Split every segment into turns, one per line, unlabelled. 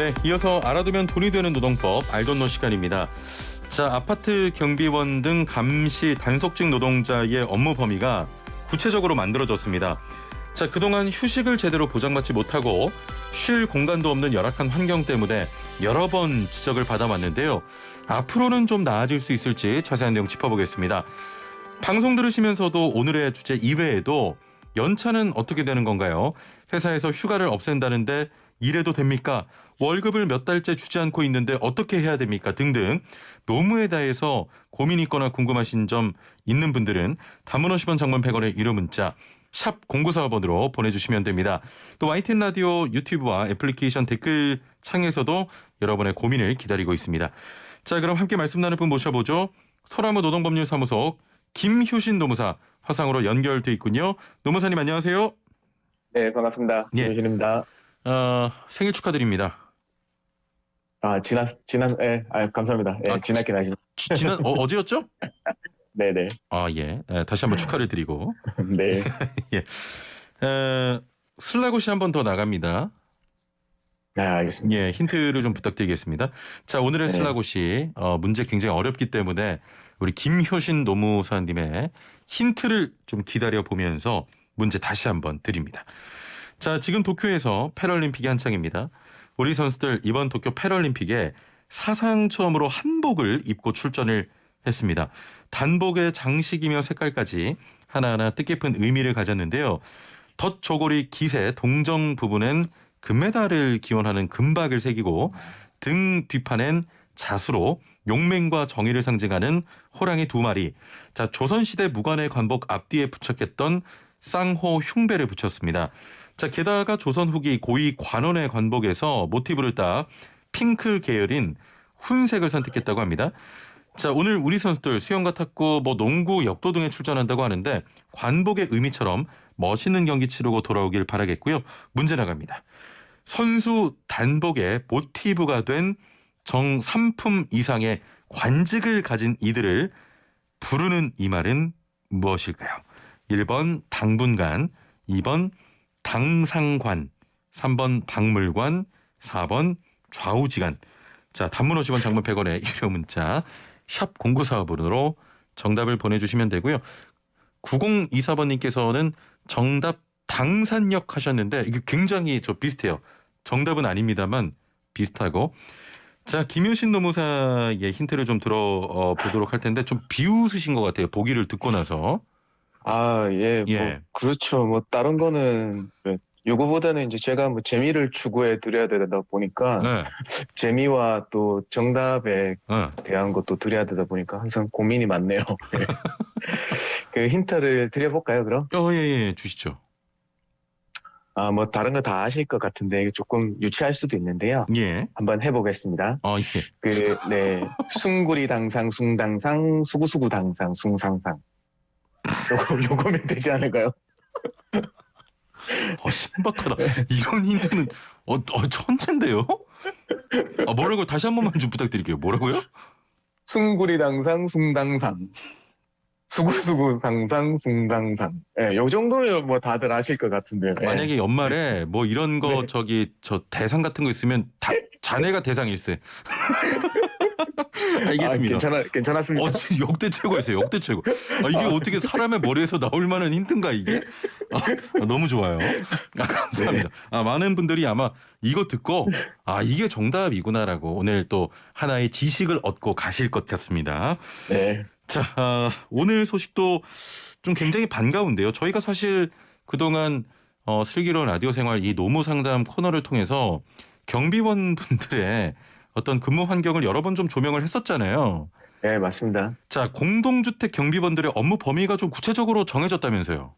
네, 이어서 알아두면 돈이 되는 노동법 알돈노 시간입니다. 자, 아파트 경비원 등 감시 단속직 노동자의 업무 범위가 구체적으로 만들어졌습니다. 자, 그동안 휴식을 제대로 보장받지 못하고 쉴 공간도 없는 열악한 환경 때문에 여러 번 지적을 받아왔는데요. 앞으로는 좀 나아질 수 있을지 자세한 내용 짚어보겠습니다. 방송 들으시면서도 오늘의 주제 이외에도 연차는 어떻게 되는 건가요? 회사에서 휴가를 없앤다는데 이래도 됩니까? 월급을 몇 달째 주지 않고 있는데 어떻게 해야 됩니까? 등등 노무에 대해서 고민 있거나 궁금하신 점 있는 분들은 단문 50원 장문 100원의 유료 문자 샵 0945번으로 보내주시면 됩니다. 또 YTN 라디오 유튜브와 애플리케이션 댓글 창에서도 여러분의 고민을 기다리고 있습니다. 자, 그럼 함께 말씀 나눌 분 모셔보죠. 소나무 노동법률사무소 김효신 노무사 화상으로 연결돼 있군요. 노무사님 안녕하세요.
네, 반갑습니다.
예.
김효신입니다.
생일 축하드립니다.
감사합니다. 예, 지났긴 하지만.
지난 어제였죠?
네네.
예. 다시 한번 축하를 드리고.
네.
예. 슬라굿이 한 번 더 나갑니다.
알겠습니다.
예, 힌트를 좀 부탁드리겠습니다. 자, 오늘의
네.
슬라굿이 문제 굉장히 어렵기 때문에 우리 김효신 노무사님의 힌트를 좀 기다려 보면서 문제 다시 한번 드립니다. 자, 지금 도쿄에서 패럴림픽이 한창입니다. 우리 선수들 이번 도쿄 패럴림픽에 사상 처음으로 한복을 입고 출전을 했습니다. 단복의 장식이며 색깔까지 하나하나 뜻깊은 의미를 가졌는데요. 덧 조고리 기세 동정 부분엔 금메달을 기원하는 금박을 새기고 등 뒤판엔 자수로 용맹과 정의를 상징하는 호랑이 2마리. 자, 조선시대 무관의 관복 앞뒤에 부착했던 쌍호 흉배를 붙였습니다. 자, 게다가 조선 후기 고위 관원의 관복에서 모티브를 따 핑크 계열인 훈색을 선택했다고 합니다. 자, 오늘 우리 선수들 수영과 탁구, 농구, 역도 등에 출전한다고 하는데 관복의 의미처럼 멋있는 경기 치르고 돌아오길 바라겠고요. 문제 나갑니다. 선수 단복의 모티브가 된 정 3품 이상의 관직을 가진 이들을 부르는 이 말은 무엇일까요? 1번 당분간, 2번 당상관, 3번 박물관, 4번 좌우지간. 자, 단문 50원 장문 100원의 유료 문자 샵 0945번으로 정답을 보내주시면 되고요. 9024번님께서는 정답 당산역 하셨는데 이게 굉장히 비슷해요. 정답은 아닙니다만 비슷하고. 자, 김효신 노무사의 힌트를 좀 들어보도록 할 텐데 좀 비웃으신 것 같아요. 보기를 듣고 나서.
예,
예.
그렇죠. 다른 거는, 요거보다는 이제 제가 재미를 추구해 드려야 되다 보니까,
네.
재미와 또 정답에 대한 것도 드려야 되다 보니까 항상 고민이 많네요. 그 힌트를 드려볼까요, 그럼?
예, 주시죠.
다른 거 다 아실 것 같은데, 이게 조금 유치할 수도 있는데요.
예.
한번 해보겠습니다.
예.
숭구리 당상, 숭당상, 수구수구 당상, 숭상상. 요거면 되지 않을까요?
신박하다. 이런 힌트는 천재인데요? 뭐라고요? 다시 한 번만 좀 부탁드릴게요. 뭐라고요?
숭구리 당상, 숭당상. 수구수구 상상, 숭당상. 예, 요 정도면 다들 아실 것 같은데.
만약에 연말에 이런 거 저 대상 같은 거 있으면 다 자네가 대상일세. 알겠습니다.
괜찮았습니다.
역대 최고였어요. 역대 최고. 이게 어떻게 사람의 머리에서 나올 만한 힌트인가 이게? 너무 좋아요. 감사합니다. 많은 분들이 아마 이거 듣고 이게 정답이구나라고 오늘 또 하나의 지식을 얻고 가실 것 같습니다.
네.
자, 오늘 소식도 좀 굉장히 반가운데요. 저희가 사실 그동안 슬기로운 라디오 생활 이 노무 상담 코너를 통해서 경비원 분들의 어떤 근무 환경을 여러 번 좀 조명을 했었잖아요.
네, 맞습니다.
자, 공동주택 경비원들의 업무 범위가 좀 구체적으로 정해졌다면서요.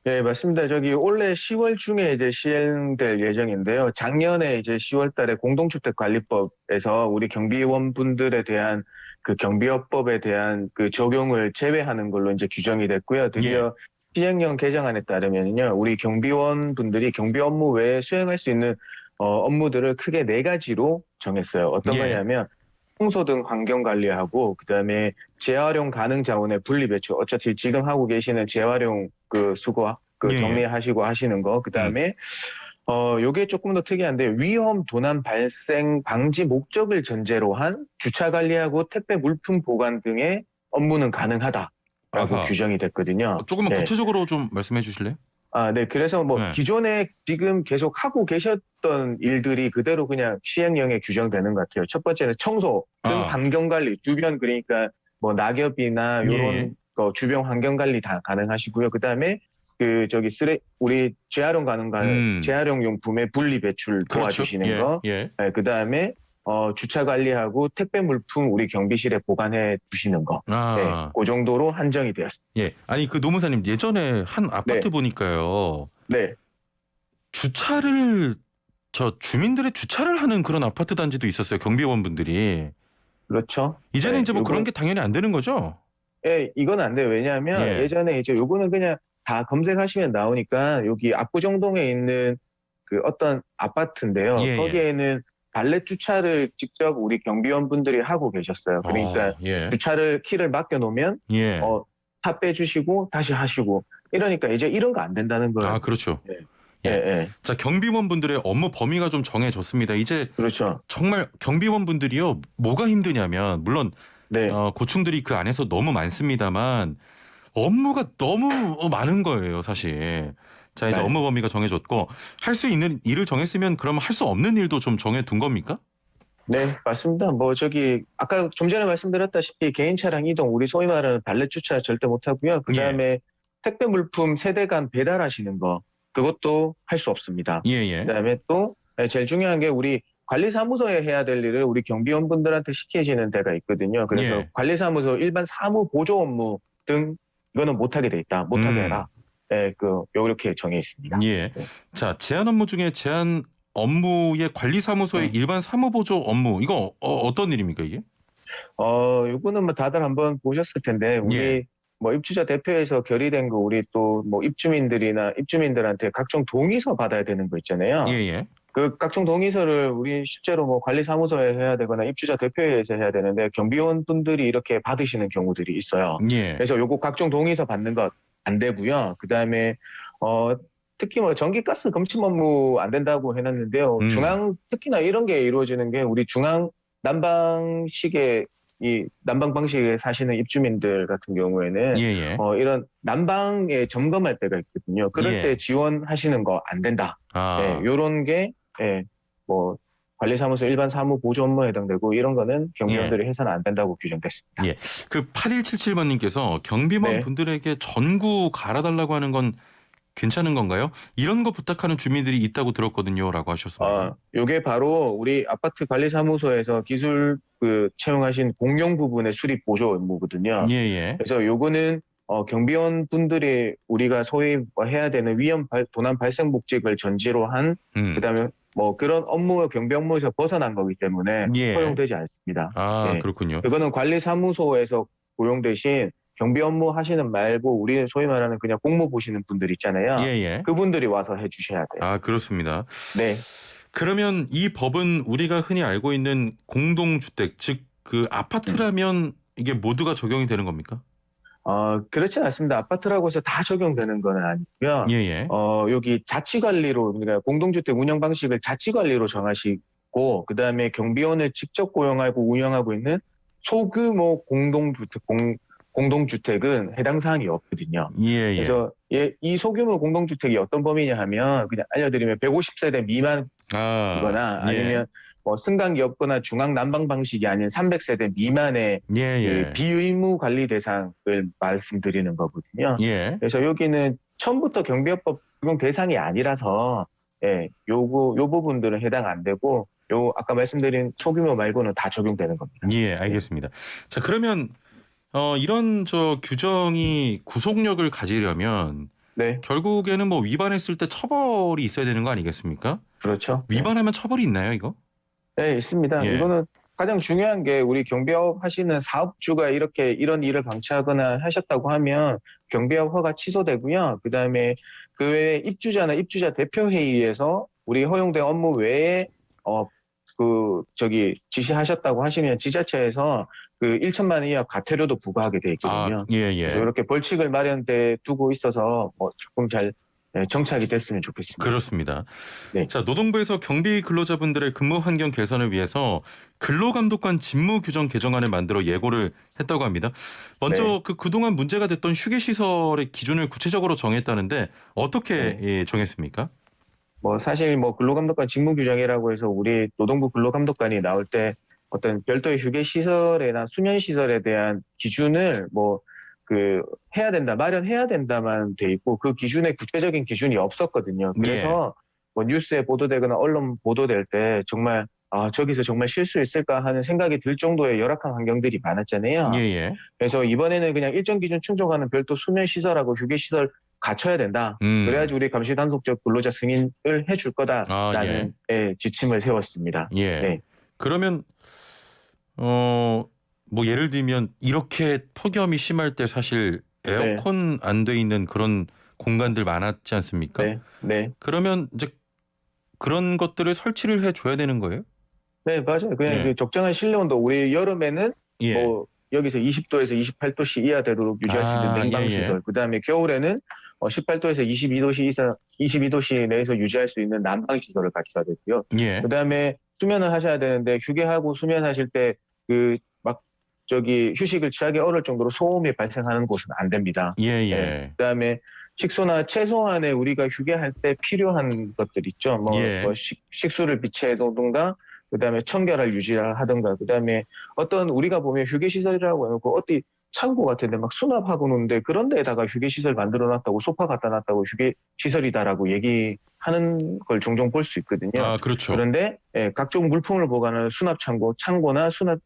네, 맞습니다. 올해 10월 중에 이제 시행될 예정인데요. 작년에 이제 10월 달에 공동주택관리법에서 우리 경비원 분들에 대한 그 경비업법에 대한 그 적용을 제외하는 걸로 이제 규정이 됐고요. 드디어 시행령 개정안에 따르면요, 우리 경비원 분들이 경비 업무 외에 수행할 수 있는 업무들을 크게 4가지로 정했어요. 어떤 거냐면 청소 등 환경 관리하고, 그다음에 재활용 가능 자원의 분리 배출. 어차피 지금 하고 계시는 재활용 수거 정리하시고 하시는 거. 그다음에 요게 조금 더 특이한데 위험 도난 발생 방지 목적을 전제로 한 주차 관리하고 택배 물품 보관 등의 업무는 가능하다라고
아하.
규정이 됐거든요.
조금만
예.
구체적으로 좀 말씀해 주실래요?
네. 그래서 뭐
네.
기존에 지금 계속 하고 계셨던 일들이 그대로 그냥 시행령에 규정되는 것 같아요. 첫 번째는 청소 등
아.
환경 관리, 주변 그러니까 뭐 낙엽이나
예.
요런 거 주변 환경 관리 다 가능하시고요. 그다음에 우리
음.
재활용 용품의 분리 배출
그렇죠.
도와주시는
예.
거.
예.
예, 그다음에 주차 관리하고 택배 물품 우리 경비실에 보관해 두시는 거. 예,
아.
그 정도로 한정이 되었습니다.
예. 아니 그 노무사님 예전에 한 아파트
네.
보니까요.
네.
주차를 주민들의 주차를 하는 그런 아파트 단지도 있었어요. 경비원분들이.
그렇죠.
이제는
네,
이제 뭐 그런 게 당연히 안 되는 거죠?
예, 이건 안 돼요. 왜냐하면
예.
예전에 이제 요거는 그냥 다 검색하시면 나오니까 여기 압구정동에 있는 그 어떤 아파트인데요.
예예.
거기에는 발렛 주차를 직접 우리 경비원분들이 하고 계셨어요. 그러니까
예.
주차를 키를 맡겨 놓으면
예.
차 빼주시고 다시 하시고 이러니까 이제 이런 거 안 된다는
아
거예요.
그렇죠.
예, 예,
예.
예.
자, 경비원분들의 업무 범위가 좀 정해졌습니다. 이제
그렇죠.
정말 경비원분들이요. 뭐가 힘드냐면 물론
네,
고충들이 그 안에서 너무 많습니다만 업무가 너무 많은 거예요, 사실. 자, 이제
네.
업무 범위가 정해졌고 할 수 있는 일을 정했으면 그러면 할 수 없는 일도 좀 정해둔 겁니까?
네, 맞습니다. 뭐 아까 좀 전에 말씀드렸다시피 개인 차량 이동, 우리 소위 말하는 발렛 주차 절대 못 하고요.
예.
그다음에 택배 물품 세대 간 배달하시는 거, 그것도 할 수 없습니다.
예예.
그다음에 또 제일 중요한 게 우리 관리사무소에 해야 될 일을 우리 경비원분들한테 시키시는 데가 있거든요. 그래서
예.
관리사무소 일반 사무 보조 업무 등 이거는 못하게 돼 있다. 못하게 해라. 네, 요렇게 정해 있습니다.
예.
네.
자, 제한 업무 중에 제한 업무의 관리사무소의 일반 사무보조 업무 이거 어떤 일입니까 이게?
요거는 뭐 다들 한번 보셨을 텐데,
예.
우리 뭐 입주자 대표에서 결의된 거 우리 또 뭐 입주민들한테 각종 동의서 받아야 되는 거 있잖아요.
예예.
그 각종 동의서를 우리 실제로 뭐 관리사무소에 해야 되거나 입주자 대표회에서 해야 되는데 경비원 분들이 이렇게 받으시는 경우들이 있어요.
예.
그래서 요거 각종 동의서 받는 것 안 되고요. 그다음에 특히 뭐 전기가스 검침 업무 안 된다고 해놨는데요. 특히나 이런 게 이루어지는 게 우리 중앙 난방 방식에 사시는 입주민들 같은 경우에는
예예.
이런 난방에 점검할 때가 있거든요. 그럴
예.
때 지원하시는 거 안 된다.
아.
요런 게 뭐 관리사무소 일반 사무 보조 업무에 해당되고 이런 거는 경비원들이 해서는 안 된다고 규정됐습니다.
예. 그 8177번님께서 경비원
네.
분들에게 전구 갈아달라고 하는 건 괜찮은 건가요? 이런 거 부탁하는 주민들이 있다고 들었거든요라고 하셨습니다.
요게 바로 우리 아파트 관리사무소에서 기술 채용하신 공용 부분의 수립 보조 업무거든요.
예예.
그래서 요거는 경비원 분들이 우리가 소위 해야 되는 도난 발생 목적을 전제로 한 그다음에 뭐 그런 경비 업무에서 벗어난 거기 때문에
예.
허용되지 않습니다.
아
예.
그렇군요.
그거는 관리사무소에서 고용되신 경비 업무 하시는 말고 우리는 소위 말하는 그냥 공무 보시는 분들 있잖아요.
예예.
그분들이 와서 해주셔야 돼요.
아 그렇습니다.
네.
그러면 이 법은 우리가 흔히 알고 있는 공동주택 즉 그 아파트라면 이게 모두가 적용이 되는 겁니까?
그렇진 않습니다. 아파트라고 해서 다 적용되는 건 아니고요.
예예.
여기 자치관리로, 그러니까 공동주택 운영 방식을 자치관리로 정하시고, 그 다음에 경비원을 직접 고용하고 운영하고 있는 소규모 공동주택은 해당 사항이 없거든요.
예예.
그래서 이 소규모 공동주택이 어떤 범위냐 하면, 그냥 알려드리면 150세대 미만이거나 아니면 뭐 승강기 없거나 중앙 난방 방식이 아닌 300세대 미만의 그 비의무 관리 대상을 말씀드리는 거거든요.
예.
그래서 여기는 처음부터 경비업법 적용 대상이 아니라서 요 부분들은 해당 안 되고 아까 말씀드린 소규모 말고는 다 적용되는 겁니다.
예, 알겠습니다. 자, 그러면 이런 규정이 구속력을 가지려면
네,
결국에는 뭐 위반했을 때 처벌이 있어야 되는 거 아니겠습니까?
그렇죠.
위반하면 처벌이 있나요, 이거?
네, 있습니다.
예.
이거는 가장 중요한 게 우리 경비업 하시는 사업주가 이런 일을 방치하거나 하셨다고 하면 경비업 허가 취소되고요. 그다음에 그 외에 입주자나 입주자 대표회의에서 우리 허용된 업무 외에 지시하셨다고 하시면 지자체에서 1천만 원 이하 과태료도 부과하게 돼 있거든요.
예예.
그래서 이렇게 벌칙을 마련돼 두고 있어서 뭐 조금 잘 정착이 됐으면 좋겠습니다.
그렇습니다.
네.
자, 노동부에서 경비 근로자분들의 근무 환경 개선을 위해서 근로감독관 직무 규정 개정안을 만들어 예고를 했다고 합니다. 먼저
네.
그동안 문제가 됐던 휴게시설의 기준을 구체적으로 정했다는데 어떻게
네.
정했습니까?
뭐 사실 뭐 근로감독관 직무 규정이라고 해서 우리 노동부 근로감독관이 나올 때 어떤 별도의 휴게 시설이나 수면 시설에 대한 기준을 뭐 해야 된다, 마련해야 된다만 돼 있고 그 기준에 구체적인 기준이 없었거든요.
예.
그래서 뭐 뉴스에 보도되거나 언론 보도될 때 정말 저기서 정말 실수했을까 하는 생각이 들 정도의 열악한 환경들이 많았잖아요.
예예.
그래서 이번에는 그냥 일정 기준 충족하는 별도 수면 시설하고 휴게 시설 갖춰야 된다. 그래야지 우리 감시 단속적 근로자 승인을 해줄 거다라는 지침을 세웠습니다.
예.
네.
그러면 뭐 예를 들면 이렇게 폭염이 심할 때 사실 에어컨 안 돼 있는 그런 공간들 많았지 않습니까?
네. 네.
그러면 이제 그런 것들을 설치를 해줘야 되는 거예요?
네, 맞아요. 그냥
예.
이제 적정한 실내 온도, 우리 여름에는
예.
뭐 여기서 20도에서 28도씨 이하대로 유지할 수 있는 냉방 시설, 그다음에 겨울에는 18도에서 22도씨 이상, 22도씨 내에서 유지할 수 있는 난방 시설을 갖춰야 되고요.
예.
그다음에 수면을 하셔야 되는데 휴게하고 수면하실 때 휴식을 취하기 어려울 정도로 소음이 발생하는 곳은 안 됩니다.
예예.
네. 그다음에 식수나 최소한의 우리가 휴게할 때 필요한 것들 있죠. 뭐 식수를 비치해두든가, 그다음에 청결을 유지하든가, 그다음에 어떤 우리가 보면 휴게시설이라고 해놓고 어디 창고 같은데 막 수납하고 노는데 그런 데에다가 휴게시설 만들어놨다고, 소파 갖다 놨다고 휴게시설이다라고 얘기하는 걸 종종 볼 수 있거든요.
아, 그렇죠.
그런데 각종 물품을 보관하는 수납창고나 수납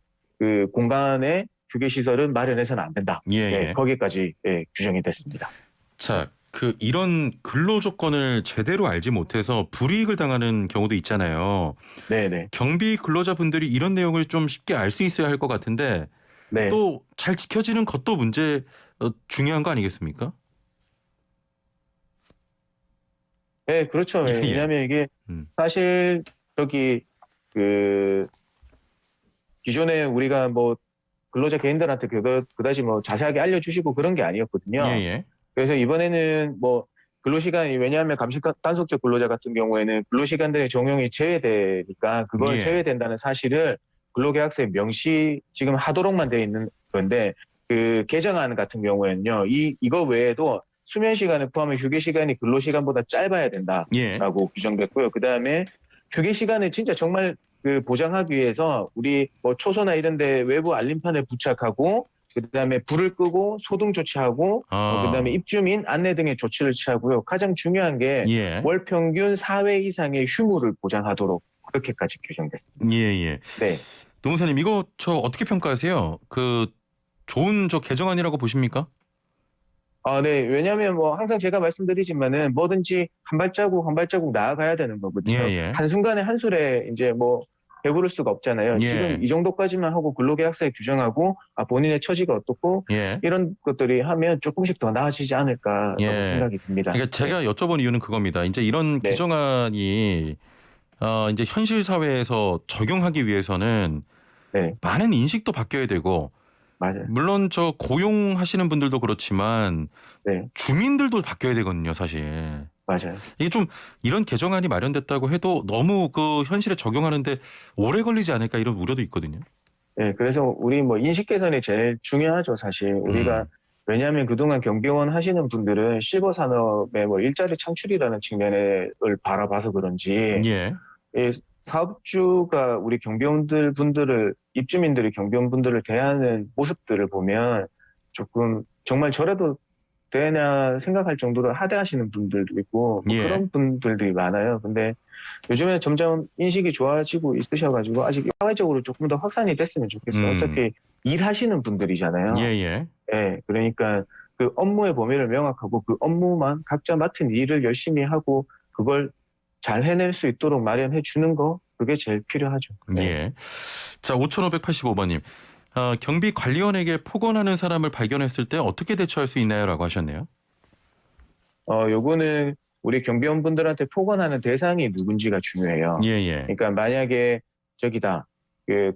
공간에 휴게시설은 마련해서는 안 된다.
예.
거기까지 규정이 됐습니다.
자, 이런 근로 조건을 제대로 알지 못해서 불이익을 당하는 경우도 있잖아요.
네네.
경비 근로자분들이 이런 내용을 좀 쉽게 알 수 있어야 할 것 같은데
네.
또 잘 지켜지는 것도 문제 중요한 거 아니겠습니까?
네, 그렇죠.
예.
왜냐하면 이게 사실 기존에 우리가 뭐 근로자 개인들한테 그다지 뭐 자세하게 알려주시고 그런 게 아니었거든요.
예예.
그래서 이번에는 뭐 근로시간이, 왜냐하면 감시 단속적 근로자 같은 경우에는 근로시간들의 적용이 제외되니까 그걸 제외된다는 사실을 근로계약서에 명시 지금 하도록만 되어 있는 건데, 그 개정안 같은 경우에는요, 이거 외에도 수면 시간을 포함해 휴게 시간이 근로 시간보다 짧아야 된다라고 규정됐고요. 그다음에 휴게 시간을 진짜 정말 보장하기 위해서 우리 뭐 초소나 이런데 외부 알림판을 부착하고, 그다음에 불을 끄고 소등 조치하고, 그다음에 입주민 안내 등의 조치를 취하고요. 가장 중요한 게 월 평균 4회 이상의 휴무를 보장하도록 그렇게까지 규정됐습니다.
예예.
네.
노무사님, 이거 어떻게 평가하세요? 좋은 개정안이라고 보십니까?
네. 왜냐하면 뭐 항상 제가 말씀드리지만은 뭐든지 한 발자국 나아가야 되는 거거든요. 한순간에 한술에 이제 뭐 배부를 수가 없잖아요. 지금 이 정도까지만 하고 근로계약서에 규정하고 본인의 처지가 어떻고 이런 것들이 하면 조금씩 더 나아지지 않을까라고 생각이 듭니다.
그러니까 제가 여쭤본 이유는 그겁니다. 이제 이런 개정안이 이제 현실 사회에서 적용하기 위해서는 많은 인식도 바뀌어야 되고,
맞아요.
물론 고용하시는 분들도 그렇지만 주민들도 바뀌어야 되거든요, 사실.
맞아요.
이게 좀 이런 개정안이 마련됐다고 해도 너무 현실에 적용하는데 오래 걸리지 않을까 이런 우려도 있거든요.
네, 그래서 우리 뭐 인식 개선이 제일 중요하죠, 사실. 우리가 왜냐하면 그동안 경비원 하시는 분들은 실버 산업의 뭐 일자리 창출이라는 측면을 바라봐서 그런지 사업주가 우리 입주민들이 경비원분들을 대하는 모습들을 보면 조금 정말 저래도 되냐 생각할 정도로 하대하시는 분들도 있고 그런 분들이 많아요. 근데 요즘에 점점 인식이 좋아지고 있으셔가지고 아직 사회적으로 조금 더 확산이 됐으면 좋겠어요. 어차피 일하시는 분들이잖아요. 그러니까 그 업무의 범위를 명확하고 그 업무만 각자 맡은 일을 열심히 하고 그걸 잘 해낼 수 있도록 마련해 주는 거, 그게 제일 필요하죠.
자, 5585번님. 경비관리원에게 폭언하는 사람을 발견했을 때 어떻게 대처할 수 있나요? 라고 하셨네요.
요거는 우리 경비원분들한테 폭언하는 대상이 누군지가 중요해요. 그러니까 만약에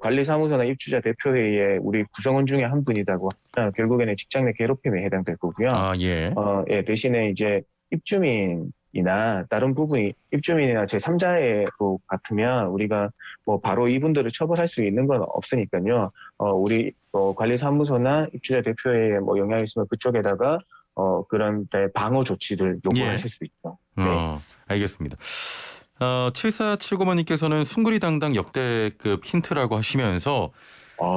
관리사무소나 입주자 대표회의에 우리 구성원 중에 한 분이다고 결국에는 직장 내 괴롭힘에 해당될 거고요. 대신에 이제 입주민 이나 다른 부분이 입주민이나 제3자의 같으면 우리가 뭐 바로 이분들을 처벌할 수 있는 건 없으니까요. 우리 관리사무소나 입주자 대표에 뭐 영향이 있으면 그쪽에다가 그런 데 방어 조치를 요구하실 수 있죠. 네.
알겠습니다. 7479번님께서는 숭구리당당 역대급 힌트라고 하시면서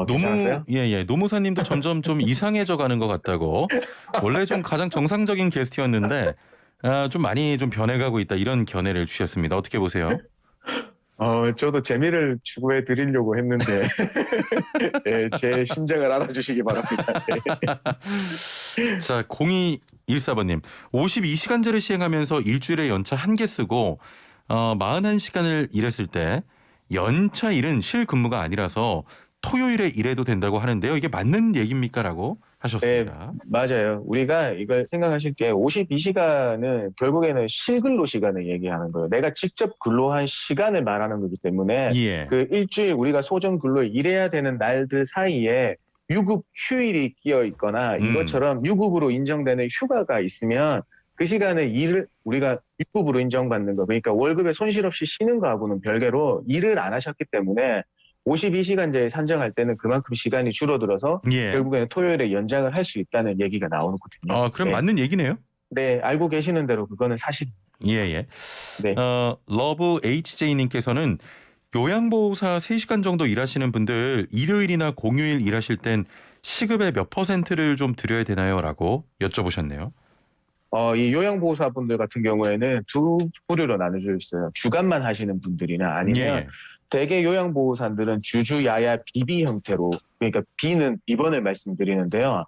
괜찮으세요?
노무사님도 점점 좀 이상해져 가는 것 같다고. 원래 좀 가장 정상적인 게스트였는데 좀 많이 좀 변해가고 있다 이런 견해를 주셨습니다. 어떻게 보세요?
저도 재미를 추구해 드리려고 했는데 네, 제 심정을 알아주시기 바랍니다.
자, 0214번님. 52시간제를 시행하면서 일주일에 연차 1개 쓰고 41시간을 일했을 때 연차 일은 실근무가 아니라서 토요일에 일해도 된다고 하는데요. 이게 맞는 얘기입니까? 라고 하셨습니다.
네, 맞아요. 우리가 이걸 생각하실 게 52시간은 결국에는 실근로 시간을 얘기하는 거예요. 내가 직접 근로한 시간을 말하는 거기 때문에
예.
그 일주일 우리가 소정 근로 일해야 되는 날들 사이에 유급 휴일이 끼어 있거나 이것처럼 유급으로 인정되는 휴가가 있으면 그 시간에 일을 우리가 유급으로 인정받는 거, 그러니까 월급에 손실 없이 쉬는 거하고는 별개로 일을 안 하셨기 때문에 52시간제 산정할 때는 그만큼 시간이 줄어들어서 결국에는 토요일에 연장을 할 수 있다는 얘기가 나오거든요.
그럼 맞는 얘기네요?
네, 알고 계시는 대로 그거는 사실입니다.
예.
네.
러브 HJ님께서는 요양보호사 3시간 정도 일하시는 분들 일요일이나 공휴일 일하실 땐 시급의 몇 %를 좀 드려야 되나요? 라고 여쭤보셨네요.
이 요양보호사분들 같은 경우에는 두 부류로 나눠져 있어요. 주간만 하시는 분들이나 아니면 대개 요양보호사들은 주주야야 비비 형태로, 그러니까 비는 비번을 말씀드리는데요.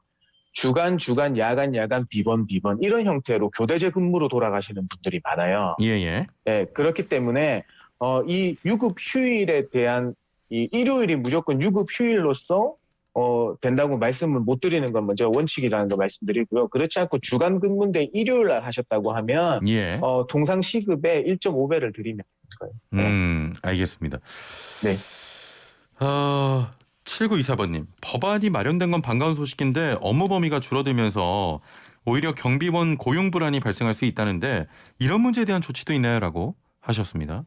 주간, 야간, 비번 이런 형태로 교대제 근무로 돌아가시는 분들이 많아요.
예.
네, 그렇기 때문에 이 유급 휴일에 대한 이 일요일이 무조건 유급 휴일로서 된다고 말씀을 못 드리는 건 먼저 원칙이라는 거 말씀드리고요. 그렇지 않고 주간 근무인데 일요일 날 하셨다고 하면 통상 시급의 1.5배를 드리면 되는 거예요.
알겠습니다.
네.
7924번님. 법안이 마련된 건 반가운 소식인데 업무 범위가 줄어들면서 오히려 경비원 고용 불안이 발생할 수 있다는데 이런 문제에 대한 조치도 있나요? 라고 하셨습니다.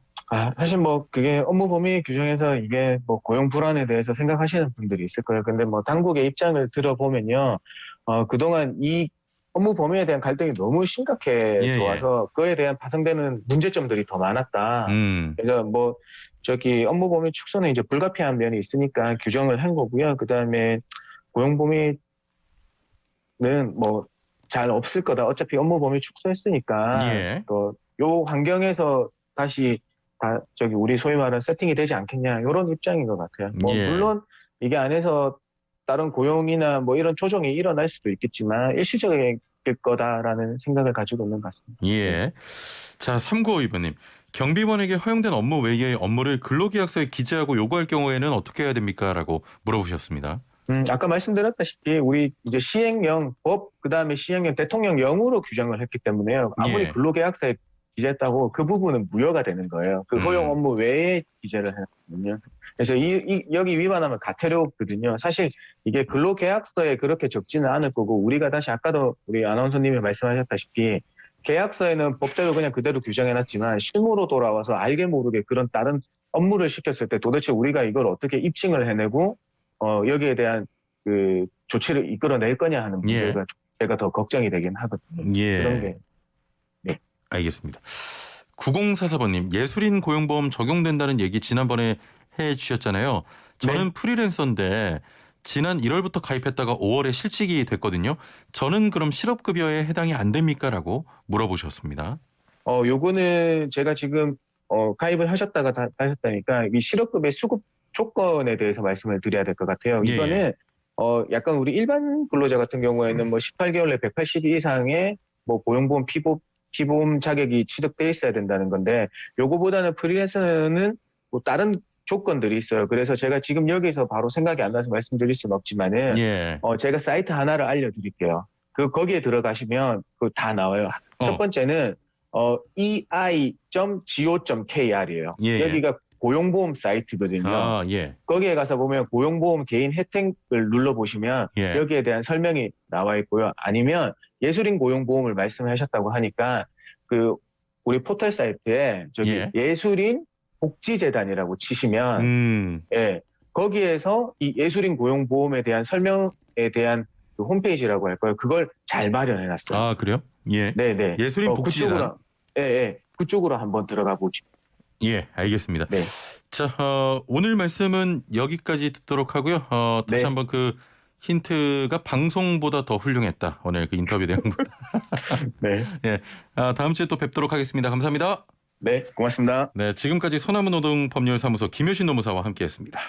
사실 뭐 그게 업무 범위 규정에서 이게 뭐 고용 불안에 대해서 생각하시는 분들이 있을 거예요. 근데 뭐 당국의 입장을 들어보면요. 그동안 이 업무 범위에 대한 갈등이 너무 심각해 와서 그에 대한 파생되는 문제점들이 더 많았다. 그래서 뭐 업무 범위 축소는 이제 불가피한 면이 있으니까 규정을 한 거고요. 그다음에 고용 범위는 뭐 잘 없을 거다. 어차피 업무 범위 축소했으니까 또 요 환경에서 다시 우리 소위 말하는 세팅이 되지 않겠냐 이런 입장인 것 같아요. 뭐 물론 이게 안에서 다른 고용이나 뭐 이런 조정이 일어날 수도 있겠지만 일시적일 거다라는 생각을 가지고 있는 것 같습니다.
자, 3952번님. 경비원에게 허용된 업무 외의 업무를 근로계약서에 기재하고 요구할 경우에는 어떻게 해야 됩니까? 라고 물어보셨습니다.
아까 말씀드렸다시피 우리 이제 시행령 법 그다음에 시행령 대통령령으로 규정을 했기 때문에요. 아무리 근로계약서에 기재했다고 그 부분은 무효가 되는 거예요. 그 허용 업무 외에 기재를 해놨으면요. 그래서 여기 위반하면 가태료거든요. 사실 이게 근로계약서에 그렇게 적지는 않을 거고 우리가 다시 아까도 우리 아나운서님이 말씀하셨다시피 계약서에는 법대로 그냥 그대로 규정해놨지만 실무로 돌아와서 알게 모르게 그런 다른 업무를 시켰을 때 도대체 우리가 이걸 어떻게 입증을 해내고 여기에 대한 그 조치를 이끌어낼 거냐 하는 문제가 제가 더 걱정이 되긴 하거든요. 그런 게.
알겠습니다. 9044번님. 예술인 고용보험 적용된다는 얘기 지난번에 해 주셨잖아요. 저는 프리랜서인데 지난 1월부터 가입했다가 5월에 실직이 됐거든요. 저는 그럼 실업급여에 해당이 안 됩니까? 라고 물어보셨습니다.
요거는 제가 지금 가입을 하셨다가 하셨다니까 이 실업급여 수급 조건에 대해서 말씀을 드려야 될 것 같아요. 이거는 약간 우리 일반 근로자 같은 경우에는 뭐 18개월 내 180일 이상의 뭐 고용보험 피보험 자격이 취득돼 있어야 된다는 건데 요거보다는 프리랜서는 뭐 다른 조건들이 있어요. 그래서 제가 지금 여기서 바로 생각이 안 나서 말씀드릴 수는 없지만은 제가 사이트 하나를 알려드릴게요. 거기에 들어가시면 그 다 나와요. 첫 번째는 ei.go.kr이에요. 여기가 고용보험 사이트거든요. 거기에 가서 보면 고용보험 개인 혜택을 눌러보시면 여기에 대한 설명이 나와 있고요. 아니면 예술인 고용보험을 말씀하셨다고 하니까 그 우리 포털 사이트에 저기
예.
예술인 복지재단이라고 치시면 예, 거기에서 이 예술인 고용보험에 대한 설명에 대한 그 홈페이지라고 할까요? 그걸 잘 마련해놨어요.
아, 그래요? 예.
네네.
예술인 복지재단.
그쪽으로, 예, 예, 그쪽으로 한번 들어가 보죠.
예, 알겠습니다.
네.
자, 오늘 말씀은 여기까지 듣도록 하고요. 다시
네.
한번 그 힌트가 방송보다 더 훌륭했다. 오늘 그 인터뷰 내용보다.
네.
예, 다음 주에 또 뵙도록 하겠습니다. 감사합니다.
네, 고맙습니다.
네, 지금까지 소나무 노동법률사무소 김효신 노무사와 함께했습니다.